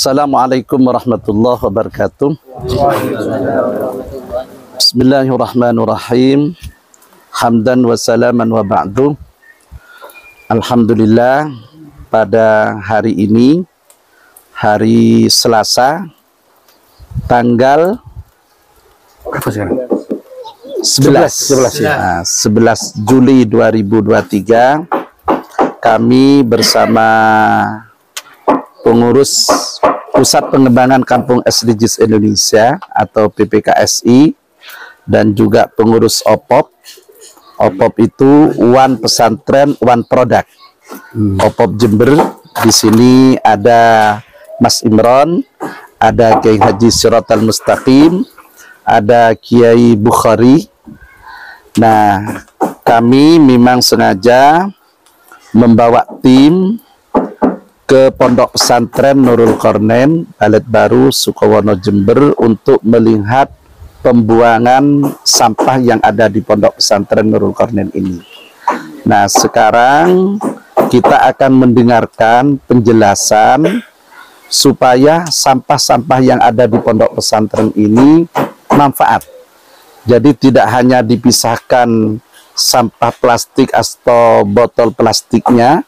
Assalamualaikum warahmatullahi wabarakatuh. Bismillahirrahmanirrahim. Hamdan wa salaman wa ba'du. Alhamdulillah, pada hari ini, hari Selasa, tanggal 11 Juli 2023, kami bersama pengurus Pusat Pengembangan Kampung SDGs Indonesia atau PPKSI dan juga pengurus OPOP. OPOP itu One Pesantren One Product. OPOP Jember. Di sini ada Mas Imron, ada Kiai Haji Siratal Mustaqim, ada Kiai Bukhari. Nah, kami memang sengaja membawa tim ke Pondok Pesantren Nurul Qarnain, Balad Baru, Sukowono, Jember untuk melihat pembuangan sampah yang ada di Pondok Pesantren Nurul Qarnain ini. Nah, sekarang kita akan mendengarkan penjelasan supaya sampah-sampah yang ada di Pondok Pesantren ini manfaat. Jadi tidak hanya dipisahkan sampah plastik atau botol plastiknya,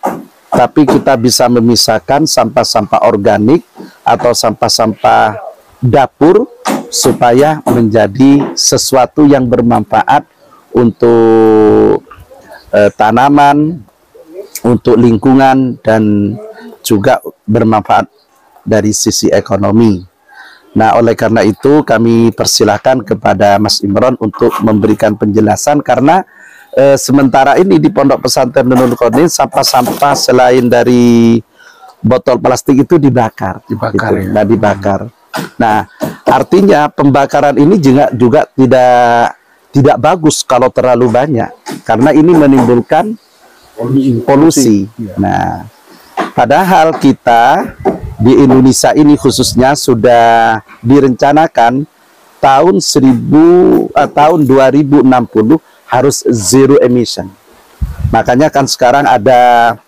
tapi kita bisa memisahkan sampah-sampah organik atau sampah-sampah dapur supaya menjadi sesuatu yang bermanfaat untuk tanaman, untuk lingkungan, dan juga bermanfaat dari sisi ekonomi. Nah, oleh karena itu kami persilahkan kepada Mas Imron untuk memberikan penjelasan, karena sementara ini di Pondok Pesantren Nurul Qarnain sampah-sampah selain dari botol plastik itu dibakar gitu. Ya. Nah, dibakar. Nah, artinya pembakaran ini juga tidak bagus kalau terlalu banyak, karena ini menimbulkan polusi. Nah, padahal kita di Indonesia ini khususnya sudah direncanakan tahun 2060 harus zero emission. Makanya kan sekarang ada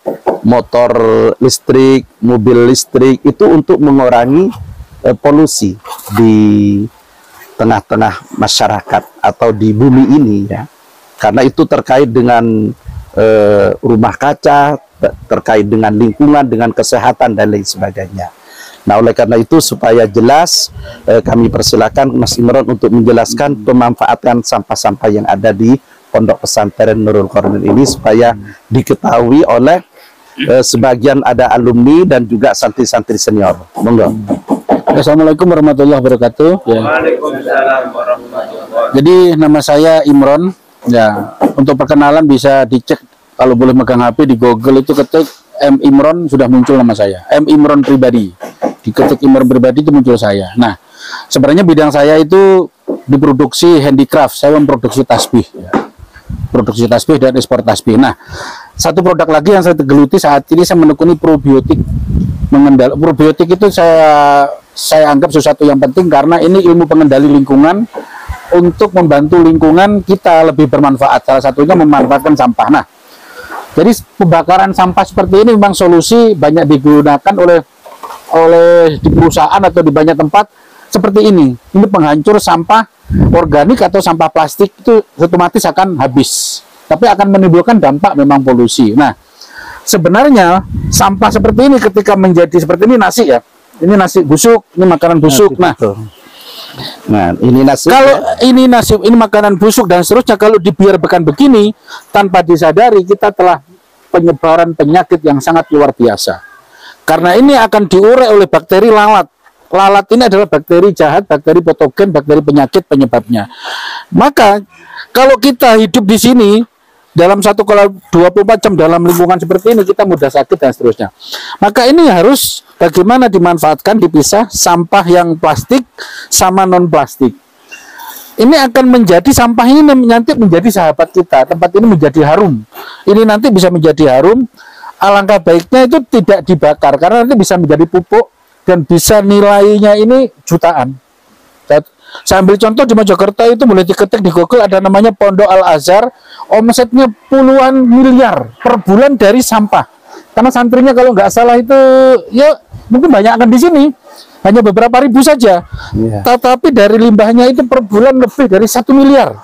motor listrik, mobil listrik, itu untuk mengurangi polusi di tengah-tengah masyarakat atau di bumi ini, ya. Karena itu terkait dengan rumah kaca, terkait dengan lingkungan, dengan kesehatan dan lain sebagainya. Nah, oleh karena itu supaya jelas, kami persilakan Mas Imron untuk menjelaskan pemanfaatan sampah-sampah yang ada di Pondok Pesantren Nurul Qarnain ini supaya diketahui oleh sebagian ada alumni dan juga santri-santri senior. Monggo. Assalamualaikum warahmatullahi wabarakatuh. Ya. Waalaikumsalam warahmatullahi wabarakatuh. Jadi nama saya Imron. Ya, untuk perkenalan bisa dicek kalau boleh megang HP di Google, itu ketik M Imron, sudah muncul nama saya. M Imron pribadi. Diketik Imron pribadi itu muncul saya. Nah, sebenarnya bidang saya itu diproduksi handicraft. Saya memproduksi tasbih. Ya. Produksi tasbih dan ekspor tasbih. Nah, satu produk lagi yang saya geluti saat ini, saya menekuni probiotik. Probiotik itu saya anggap sesuatu yang penting karena ini ilmu pengendali lingkungan untuk membantu lingkungan kita lebih bermanfaat. Salah satunya memanfaatkan sampah. Nah, jadi pembakaran sampah seperti ini memang solusi banyak digunakan oleh di perusahaan atau di banyak tempat seperti ini. Ini penghancur sampah organik atau sampah plastik, itu otomatis akan habis, tapi akan menimbulkan dampak memang polusi. Nah, sebenarnya sampah seperti ini ketika menjadi seperti ini, nasi ya, ini nasi busuk, ini makanan busuk. Nah, ini nasi. Kalau ini nasi, ini makanan busuk dan seterusnya, kalau dibiarkan begini tanpa disadari, kita telah penyebaran penyakit yang sangat luar biasa. Karena ini akan diurai oleh bakteri lalat. Lalat ini adalah bakteri jahat, bakteri patogen, bakteri penyakit penyebabnya. Maka kalau kita hidup di sini dalam 1x24 jam dalam lingkungan seperti ini, kita mudah sakit dan seterusnya. Maka ini harus bagaimana dimanfaatkan, dipisah sampah yang plastik sama non plastik. Ini akan menjadi, sampah ini nanti menjadi sahabat kita. Tempat ini menjadi harum. Ini nanti bisa menjadi harum. Alangkah baiknya itu tidak dibakar, karena nanti bisa menjadi pupuk dan bisa nilainya ini jutaan. Saya ambil contoh di Mojokerto, itu boleh diketik di Google, ada namanya Pondok Al Azhar, omsetnya puluhan miliar per bulan dari sampah. Karena santrinya kalau nggak salah itu ya mungkin banyak akan di sini, hanya beberapa ribu saja. Iya. Tetapi dari limbahnya itu per bulan lebih dari 1 miliar.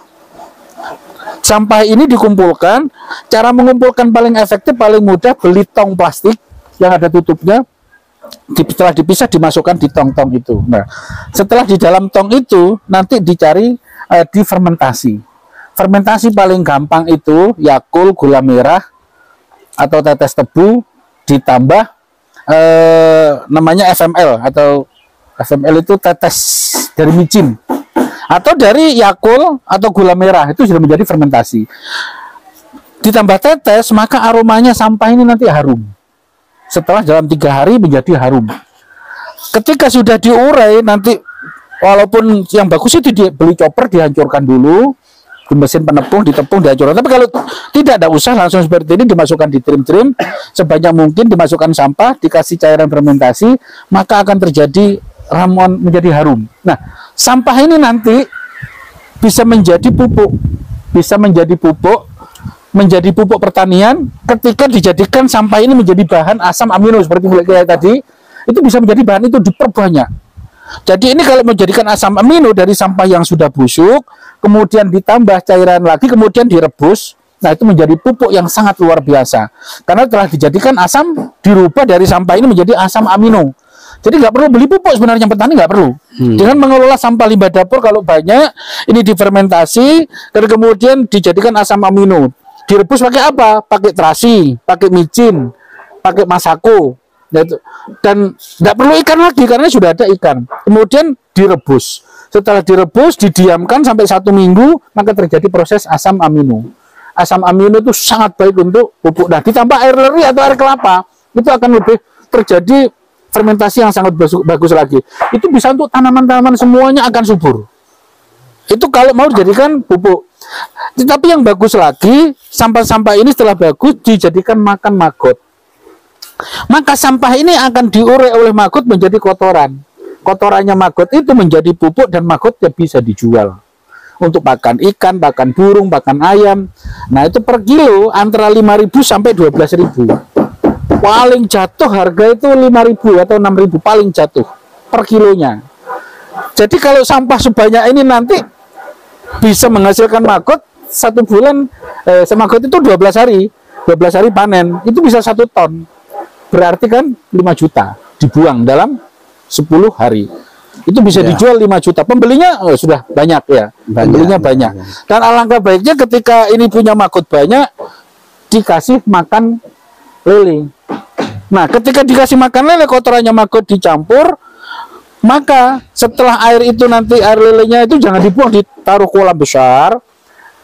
Sampah ini dikumpulkan, cara mengumpulkan paling efektif, paling mudah, beli tong plastik yang ada tutupnya, setelah dipisah dimasukkan di tong-tong itu. Nah, setelah di dalam tong itu nanti dicari difermentasi. Fermentasi paling gampang itu Yakult, gula merah atau tetes tebu ditambah namanya FML, atau FML itu tetes dari micin atau dari Yakult atau gula merah, itu sudah menjadi fermentasi. Ditambah tetes, maka aromanya sampah ini nanti harum. Setelah dalam 3 hari menjadi harum. Ketika sudah diurai, nanti walaupun yang bagus itu dibeli chopper, dihancurkan dulu di mesin penepung, ditepung, dihancurkan. Tapi kalau tidak usah, langsung seperti ini dimasukkan di trim-trim sebanyak mungkin, dimasukkan sampah, dikasih cairan fermentasi, maka akan terjadi ramuan menjadi harum. Nah, sampah ini nanti bisa menjadi pupuk, menjadi pupuk pertanian. Ketika dijadikan sampah ini menjadi bahan asam amino seperti kayak tadi, itu bisa menjadi bahan itu diperbanyak. Jadi ini kalau menjadikan asam amino dari sampah yang sudah busuk, kemudian ditambah cairan lagi, kemudian direbus, nah itu menjadi pupuk yang sangat luar biasa. Karena telah dijadikan asam, dirubah dari sampah ini menjadi asam amino. Jadi nggak perlu beli pupuk sebenarnya, petani nggak perlu. Dengan mengelola sampah limbah dapur kalau banyak, ini difermentasi, dan kemudian dijadikan asam amino. Direbus pakai apa? Pakai terasi, pakai micin, pakai masako, dan tidak perlu ikan lagi karena sudah ada ikan. Kemudian direbus. Setelah direbus, didiamkan sampai 1 minggu, maka terjadi proses asam amino. Asam amino itu sangat baik untuk pupuk. Nah, ditambah air leri atau air kelapa, itu akan lebih terjadi fermentasi yang sangat bagus lagi. Itu bisa untuk tanaman-tanaman semuanya akan subur. Itu kalau mau dijadikan pupuk. Tetapi yang bagus lagi, sampah-sampah ini setelah bagus dijadikan makan maggot. Maka sampah ini akan diurai oleh maggot menjadi kotoran. Kotorannya maggot itu menjadi pupuk dan maggotnya bisa dijual. Untuk pakan ikan, pakan burung, pakan ayam. Nah, itu per kilo antara 5.000 sampai 12.000. Paling jatuh harga itu 5.000 atau 6.000 paling jatuh per kilonya. Jadi kalau sampah sebanyak ini nanti bisa menghasilkan maggot 1 bulan, semaggot itu 12 hari panen, itu bisa 1 ton. Berarti kan 5 juta dibuang dalam 10 hari. Itu bisa dijual 5 juta. Pembelinya sudah banyak ya. Pembelinya banyak. Dan alangkah baiknya ketika ini punya maggot banyak, dikasih makan lele. Nah, ketika dikasih makan lele, kotorannya maggot dicampur, maka setelah air itu nanti air lelenya itu jangan dibuang, ditaruh kolam besar,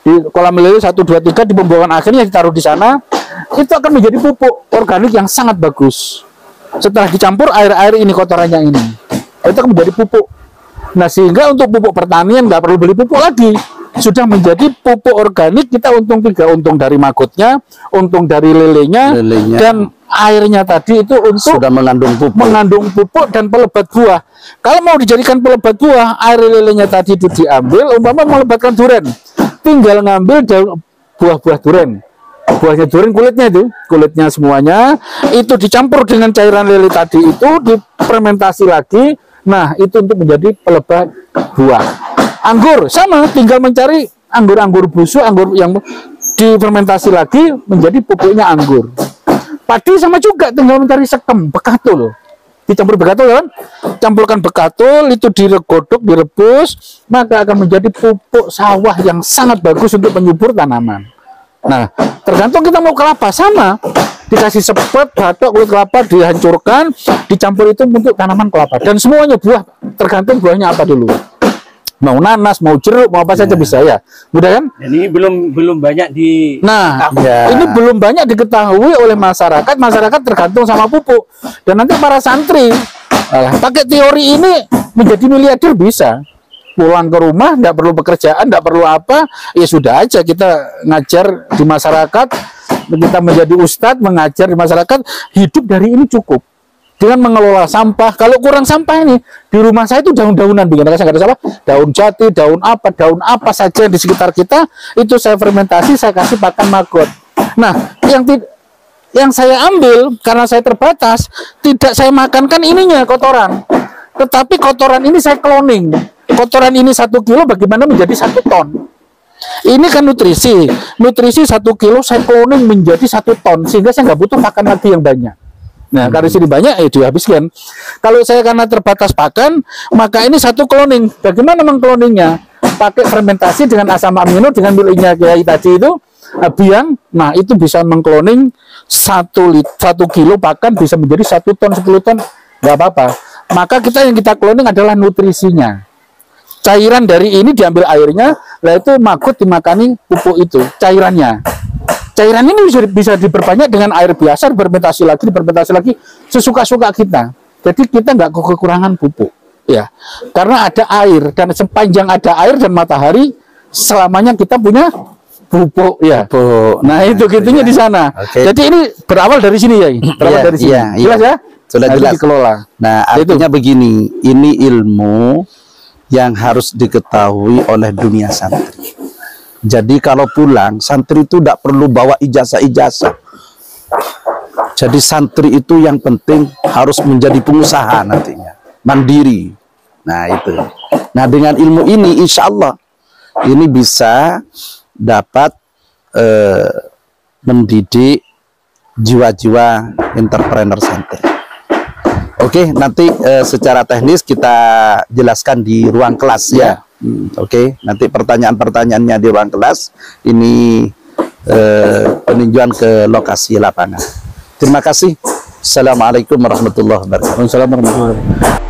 di kolam lele 1, 2, 3 di pembuangan akhirnya ditaruh di sana. Itu akan menjadi pupuk organik yang sangat bagus. Setelah dicampur air-air ini, kotorannya ini, itu akan menjadi pupuk. Nah, sehingga untuk pupuk pertanian nggak perlu beli pupuk lagi, sudah menjadi pupuk organik. Kita untung 3, untung dari maggotnya, untung dari lelenya, dan airnya tadi itu untuk sudah mengandung pupuk dan pelebat buah. Kalau mau dijadikan pelebat buah, air lelenya tadi itu diambil, umpama melebatkan durian, tinggal ngambil buah-buah durian. Buahnya durian, kulitnya semuanya itu dicampur dengan cairan lele tadi, itu difermentasi lagi. Nah, itu untuk menjadi pelebat buah. Anggur sama, tinggal mencari anggur-anggur busuk, anggur yang difermentasi lagi menjadi pupuknya anggur. Padi sama juga, tinggal mencari sekem, bekatul. Dicampur bekatul kan? Campurkan bekatul, itu digodok, direbus, maka akan menjadi pupuk sawah yang sangat bagus untuk penyubur tanaman. Nah, tergantung kita mau kelapa, sama, dikasih sepet, batok, kulit kelapa dihancurkan, dicampur itu untuk tanaman kelapa. Dan semuanya buah, tergantung buahnya apa dulu. Mau nanas, mau jeruk, mau apa saja bisa ya. Mudah kan? Ini belum banyak di. Nah, ini belum banyak diketahui oleh masyarakat. Masyarakat tergantung sama pupuk. Dan nanti para santri pakai teori ini menjadi miliarder bisa. Pulang ke rumah, nggak perlu pekerjaan, nggak perlu apa, ya sudah aja kita ngajar di masyarakat, kita menjadi ustadz, mengajar di masyarakat, hidup dari ini cukup. Dengan mengelola sampah, kalau kurang sampah ini, di rumah saya itu daun-daunan, bikin saya nggak ada sampah, daun jati, daun apa saja di sekitar kita, itu saya fermentasi, saya kasih pakan maggot. Nah, yang saya ambil karena saya terbatas, tidak saya makankan ininya kotoran, tetapi kotoran ini saya cloning. Kotoran ini 1 kilo bagaimana menjadi 1 ton. Ini kan nutrisi 1 kilo saya cloning menjadi 1 ton, sehingga saya nggak butuh makan lagi yang banyak. Nah, karena sini banyak dihabiskan. Kalau saya karena terbatas pakan, maka ini 1 cloning. Bagaimana mengcloningnya? Pakai fermentasi dengan asam amino dengan miliknya Kiai tadi itu biang. Nah, itu bisa mengcloning 1 kilo pakan bisa menjadi 1 ton, 10 ton, nggak apa-apa. Maka yang kita cloning adalah nutrisinya. Cairan dari ini diambil airnya, lah itu makut dimakani pupuk itu, cairannya. Cairan ini bisa diperbanyak dengan air biasa, difermentasi lagi, sesuka-suka kita. Jadi kita nggak kekurangan pupuk, ya. Karena ada air, dan sepanjang ada air dan matahari, selamanya kita punya pupuk, ya. Pupuk. Nah, itu gitunya di sana. Jadi ini berawal dari sini, ya. Berawal dari sini. Jelas ya? Sudah jelas. Dikelola. Nah, artinya begini, ini ilmu yang harus diketahui oleh dunia santri. Jadi kalau pulang, santri itu tidak perlu bawa ijazah-ijazah. Jadi santri itu yang penting harus menjadi pengusaha nantinya, mandiri. Nah itu. Nah dengan ilmu ini, insya Allah ini bisa dapat mendidik jiwa-jiwa entrepreneur santri. Oke, nanti secara teknis kita jelaskan di ruang kelas ya. Oke, nanti pertanyaan-pertanyaannya di ruang kelas. Ini peninjauan ke lokasi lapangan. Terima kasih. Assalamualaikum warahmatullahi wabarakatuh. Waalaikumsalam warahmatullahi wabarakatuh.